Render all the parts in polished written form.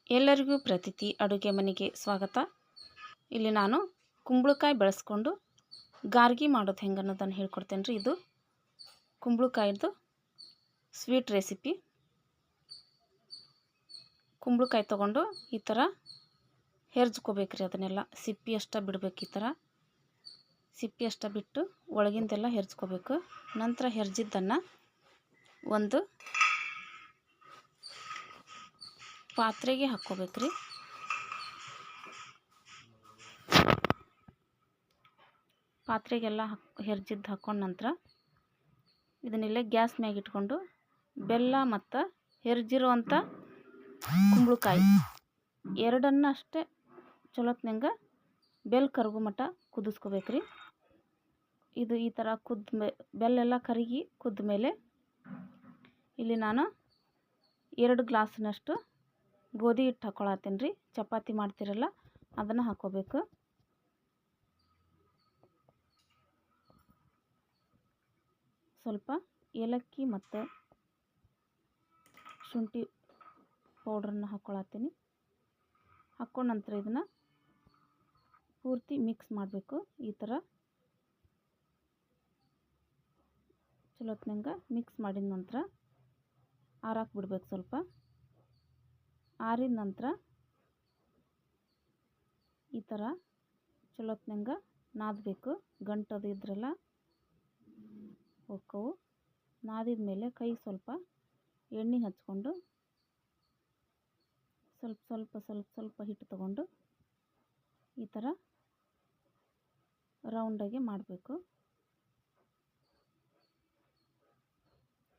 ಎಲ್ಲರಿಗೂ ಪ್ರತಿತಿ ಅಡುಗೆ ಮನೆಗೆ ಸ್ವಾಗತ. ಇಲ್ಲಿ ನಾನು ಕುಂಬಳಕಾಯಿ ಬೆಳೆಸ್ಕೊಂಡು ಗಾರ್ಗಿ ಮಾಡೋದು ಹೆಂಗೆ ಅನ್ನೋದನ್ನು ಹೇಳ್ಕೊಡ್ತೇನೆ ರೀ. ಇದು ಕುಂಬಳಕಾಯಿದು ಸ್ವೀಟ್ ರೆಸಿಪಿ. ಕುಂಬಳಕಾಯಿ ತೊಗೊಂಡು ಈ ಥರ ಹೆರ್ಜ್ಕೋಬೇಕ್ರಿ. ಅದನ್ನೆಲ್ಲ ಸಿಪ್ಪಿ ಅಷ್ಟ ಬಿಡಬೇಕು. ಈ ಥರ ಸಿಪ್ಪಿ ಅಷ್ಟ ಬಿಟ್ಟು ಒಳಗಿಂದೆಲ್ಲ ಹೆರ್ಜ್ಕೋಬೇಕು. ನಂತರ ಹೆರ್ಜಿದ್ದನ್ನು ಒಂದು ಪಾತ್ರೆಗೆ ಹಾಕ್ಕೋಬೇಕ್ರಿ. ಪಾತ್ರೆಗೆಲ್ಲ ಹೆರ್ಜಿದ್ದು ಹಾಕ್ಕೊಂಡ ನಂತರ ಇದನ್ನೆಲ್ಲ ಗ್ಯಾಸ್ ಮ್ಯಾಗ ಇಟ್ಕೊಂಡು ಬೆಲ್ಲ ಮತ್ತು ಹೆರ್ಜಿರುವಂಥ ಕುಂಬಳಕಾಯಿ ಎರಡನ್ನ ಅಷ್ಟೇ ಚಲೋತ್ನಂಗೆ ಬೆಲ್ಲ ಕರಗೋ ಮಟ್ಟ ಕುದಿಸ್ಕೋಬೇಕ್ರಿ. ಇದು ಈ ಥರ ಬೆಲ್ಲೆಲ್ಲ ಕರಗಿ ಕುದ್ದ ಮೇಲೆ ಇಲ್ಲಿ ನಾನು 2 ಗ್ಲಾಸ್ನಷ್ಟು ಗೋಧಿ ಹಿಟ್ಟು ಹಾಕ್ಕೊಳತ್ತೇನೆ ರೀ. ಚಪಾತಿ ಮಾಡ್ತಿರಲ್ಲ ಅದನ್ನು ಹಾಕ್ಕೋಬೇಕು. ಸ್ವಲ್ಪ ಏಲಕ್ಕಿ ಮತ್ತು ಶುಂಠಿ ಪೌಡ್ರನ್ನ ಹಾಕ್ಕೊಳತ್ತೀನಿ. ಹಾಕ್ಕೊಂಡ ನಂತರ ಇದನ್ನು ಪೂರ್ತಿ ಮಿಕ್ಸ್ ಮಾಡಬೇಕು. ಈ ಥರ ಚಲೋತ್ನಂಗೆ ಮಿಕ್ಸ್ ಮಾಡಿದ ನಂತರ ಆರಾಕ್ ಬಿಡ್ಬೇಕು. ಸ್ವಲ್ಪ ಆರಿದ ನಂತರ ಈ ಥರ ಚಲೋತ್ನಂಗೆ ನಾದಬೇಕು. ಗಂಟದು ಇದ್ರೆಲ್ಲ ಹೋಕ್ಕವು. ನಾದಿದ ಮೇಲೆ ಕೈ ಸ್ವಲ್ಪ ಎಣ್ಣೆ ಹಚ್ಕೊಂಡು ಸ್ವಲ್ಪ ಹಿಟ್ಟು ತಗೊಂಡು ಈ ಥರ ರೌಂಡಾಗಿ ಮಾಡಬೇಕು.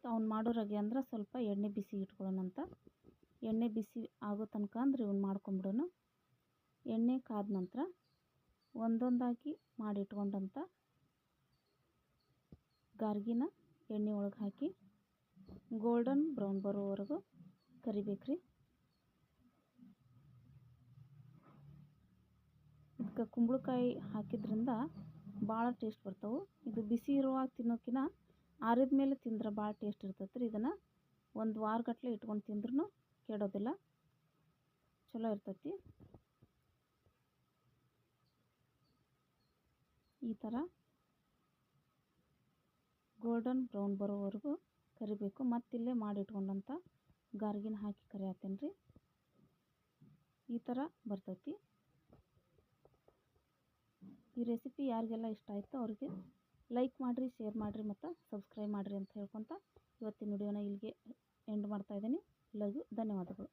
ಅವ್ನು ಮಾಡೋರಾಗೆ ಅಂದ್ರೆ ಸ್ವಲ್ಪ ಎಣ್ಣೆ ಬಿಸಿ ಇಟ್ಕೊಳ್ಳೋಣ ಅಂತ. ಎಣ್ಣೆ ಬಿಸಿ ಆಗೋ ತನಕ ಅಂದ್ರೆ ಇವ್ನು ಮಾಡ್ಕೊಂಬಿಡೋಣ. ಎಣ್ಣೆ ಕಾದ ನಂತರ ಒಂದೊಂದಾಗಿ ಮಾಡಿಟ್ಕೊಂಡಂಥ ಗಾರ್ಗಿನ ಎಣ್ಣೆ ಒಳಗೆ ಹಾಕಿ ಗೋಲ್ಡನ್ ಬ್ರೌನ್ ಬರೋವರೆಗೂ ಕರಿಬೇಕ್ರಿ. ಇದಕ್ಕೆ ಕುಂಬಳಕಾಯಿ ಹಾಕಿದ್ರಿಂದ ಭಾಳ ಟೇಸ್ಟ್ ಬರ್ತಾವೆ. ಇದು ಬಿಸಿ ಇರುವಾಗ ತಿನ್ನೋಕ್ಕಿಂತ ಆರಿದ ಮೇಲೆ ತಿಂದ್ರೆ ಭಾಳ ಟೇಸ್ಟ್ ಇರ್ತೈತೆ ರೀ. ಇದನ್ನು 1 ವಾರಗಟ್ಟಲೆ ಇಟ್ಕೊಂಡು ತಿಂದ್ರೂ ಕೆಡೋದಿಲ್ಲ, ಚಲೋ ಇರ್ತೈತಿ. ಈ ಥರ ಗೋಲ್ಡನ್ ಬ್ರೌನ್ ಬರೋವರೆಗೂ ಕರಿಬೇಕು. ಮತ್ತಿಲ್ಲೇ ಮಾಡಿಟ್ಕೊಂಡಂಥ ಗಾರ್ಗಿನ ಹಾಕಿ ಕರಿಯತ್ತೇನೆ ರೀ. ಈ ಥರ ಬರ್ತೈತಿ. ಈ ರೆಸಿಪಿ ಯಾರಿಗೆಲ್ಲ ಇಷ್ಟ ಆಯಿತು ಅವ್ರಿಗೆ ಲೈಕ್ ಮಾಡಿರಿ, ಶೇರ್ ಮಾಡಿರಿ ಮತ್ತು ಸಬ್ಸ್ಕ್ರೈಬ್ ಮಾಡಿರಿ ಅಂತ ಹೇಳ್ಕೊತ ಇವತ್ತಿನ ವಿಡಿಯೋನ ಇಲ್ಲಿಗೆ ಎಂಡ್ ಮಾಡ್ತಾಯಿದ್ದೀನಿ. ಎಲ್ಲರಿಗೂ ಧನ್ಯವಾದಗಳು.